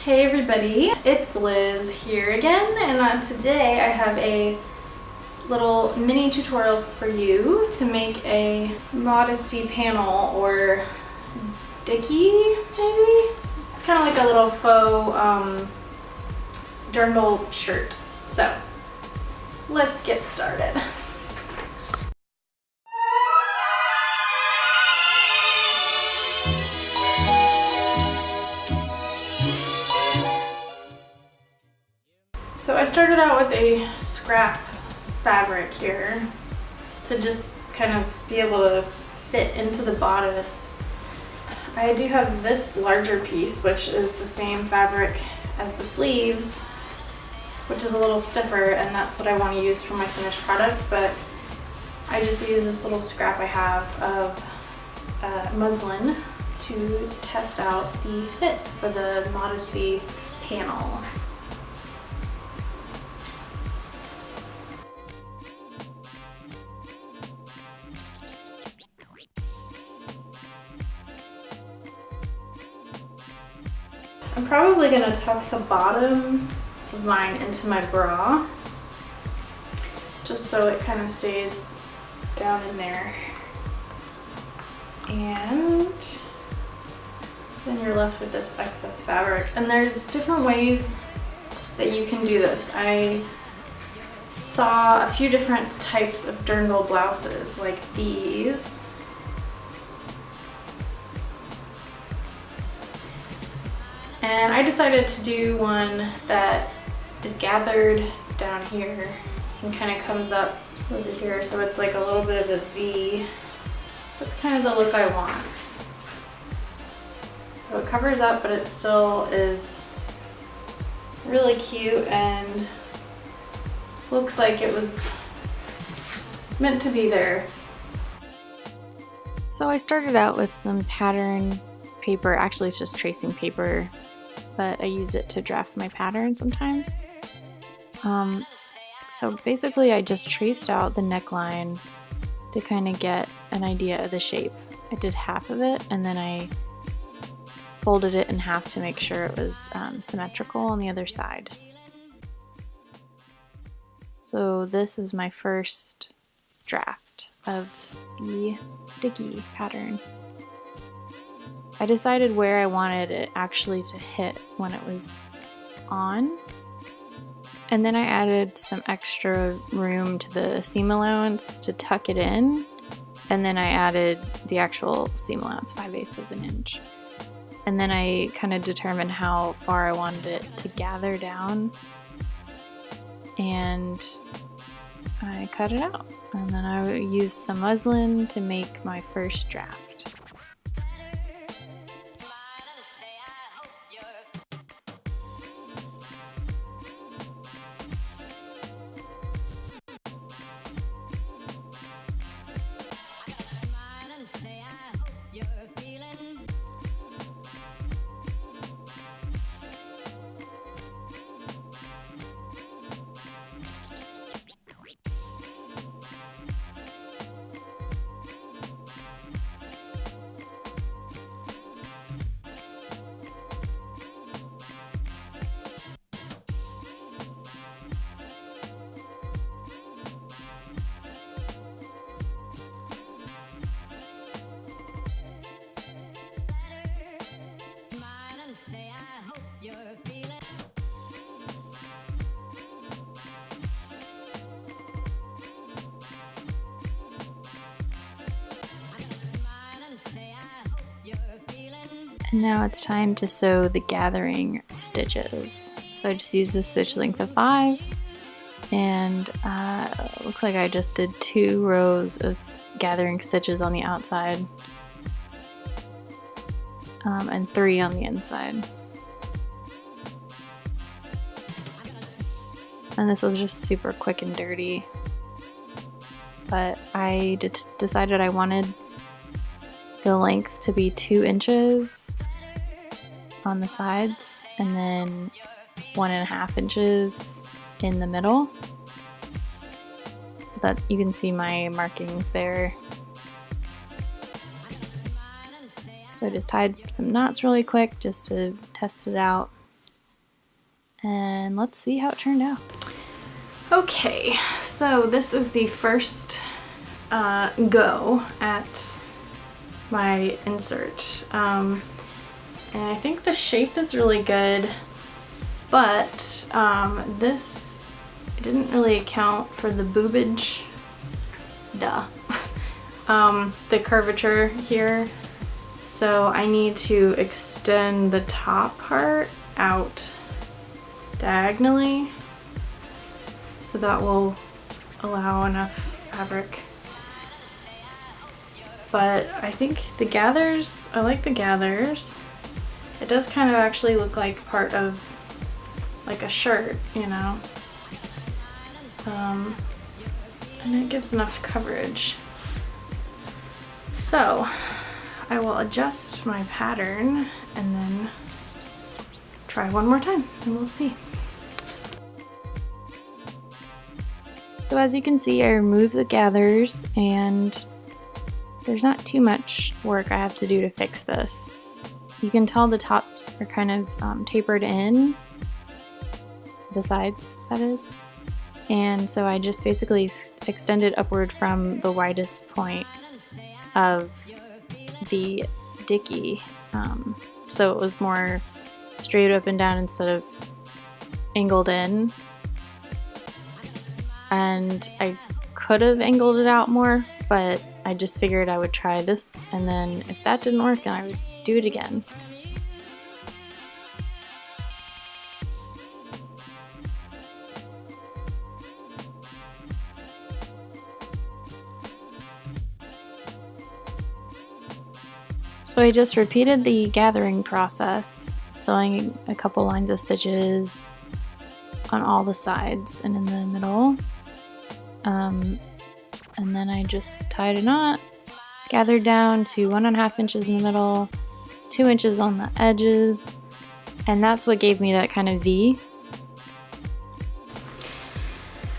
Hey everybody, it's Liz here again, and today I have a little mini tutorial for you to make a modesty panel or dicky, maybe? It's kind of like a little faux dirndl shirt. So let's get started. So I started out with a scrap fabric here to just kind of be able to fit into the bodice. I do have this larger piece, which is the same fabric as the sleeves, which is a little stiffer, and that's what I want to use for my finished product, but I just use this little scrap I have of muslin to test out the fit for the Modesty panel. I'm probably going to tuck the bottom of mine into my bra, just so it kind of stays down in there. And then you're left with this excess fabric. And there's different ways that you can do this. I saw a few different types of dirndl blouses, like these. And I decided to do one that is gathered down here and kind of comes up over here, so it's like a little bit of a V. That's kind of the look I want. So it covers up, but it still is really cute and looks like it was meant to be there. So I started out with some pattern paper. Actually, it's just tracing paper, but I use it to draft my pattern sometimes. So basically I just traced out the neckline to kind of get an idea of the shape. I did half of it and then I folded it in half to make sure it was symmetrical on the other side. So this is my first draft of the dicky pattern. I decided where I wanted it actually to hit when it was on, and then I added some extra room to the seam allowance to tuck it in, and then I added the actual seam allowance, 5/8 of an inch. And then I kind of determined how far I wanted it to gather down, and I cut it out. And then I used some muslin to make my first draft. And now it's time to sew the gathering stitches. So I just used a stitch length of 5, and looks like I just did 2 rows of gathering stitches on the outside and 3 on the inside. And this was just super quick and dirty, but I decided I wanted the length to be 2 inches on the sides and then 1.5 inches in the middle, so that you can see my markings there. So I just tied some knots really quick just to test it out. and let's see how it turned out. Okay, so this is the first go at my insert. And I think the shape is really good, but this didn't really account for the boobage. Duh. The curvature here. So I need to extend the top part out diagonally, so that will allow enough fabric. But I think the gathers, I like the gathers. It does kind of actually look like part of like a shirt, you know. And it gives enough coverage. So I will adjust my pattern and then try one more time and we'll see. So as you can see, I removed the gathers and there's not too much work I have to do to fix this. You can tell the tops are kind of tapered in, the sides that is. And so I just basically extended upward from the widest point of the dicky. So it was more straight up and down instead of angled in. And I could have angled it out more, but I just figured I would try this, and then if that didn't work, then I would do it again. So I just repeated the gathering process, sewing a couple lines of stitches on all the sides and in the middle. And then I just tied a knot, gathered down to 1.5 inches in the middle, 2 inches on the edges, and that's what gave me that kind of V.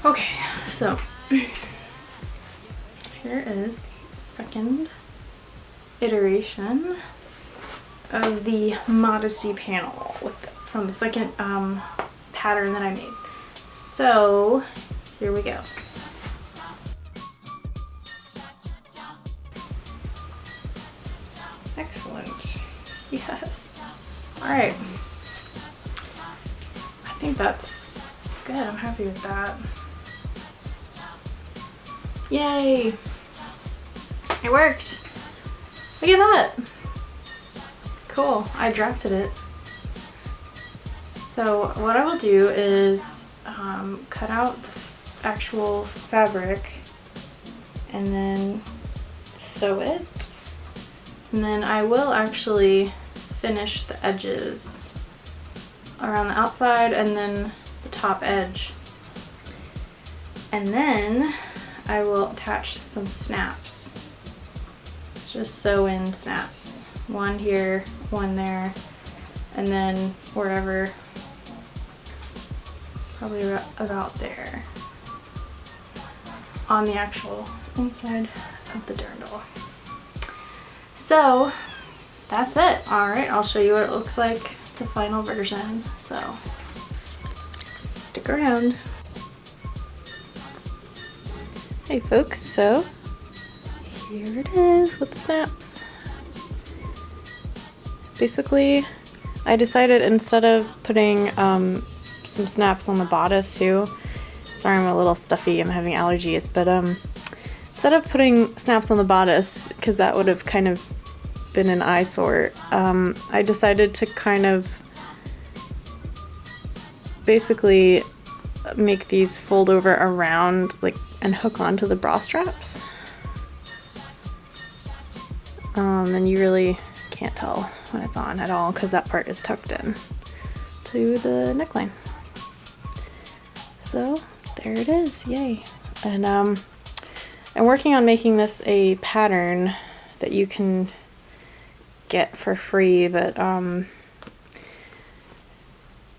Okay, so here is the second iteration of the Modesty panel from the second pattern that I made. So here we go. Excellent. Yes. All right. I think that's good. I'm happy with that. Yay! It worked. Look at that. Cool. I drafted it. So what I will do is cut out the actual fabric and then sew it. And then I will actually finish the edges around the outside and then the top edge. And then I will attach some snaps. Just sew in snaps. One here, one there, and then wherever, probably about there, on the actual inside of the dirndl. So that's it. Alright, I'll show you what it looks like, the final version. So stick around. Hey folks, so here it is with the snaps. Basically, I decided instead of putting some snaps on the bodice too, sorry I'm a little stuffy, I'm having allergies, but instead of putting snaps on the bodice, because that would have kind of been an eyesore, I decided to kind of basically make these fold over around and hook onto the bra straps. And you really can't tell when it's on at all because that part is tucked in to the neckline. So there it is, yay. And I'm working on making this a pattern that you can get for free, but I'm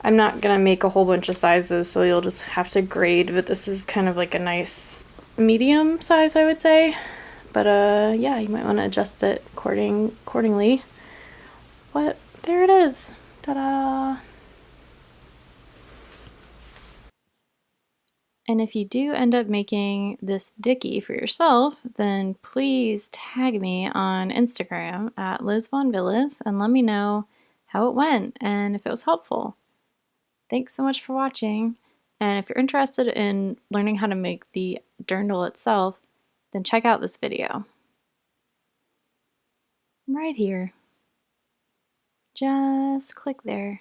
not gonna make a whole bunch of sizes, so you'll just have to grade, but this is kind of like a nice medium size, I would say. But yeah, you might want to adjust it accordingly. But there it is. Ta-da! And if you do end up making this dickie for yourself, then please tag me on Instagram at Liz Von Villas and let me know how it went and if it was helpful. Thanks so much for watching. And if you're interested in learning how to make the dirndl itself, then check out this video. Right here. Just click there.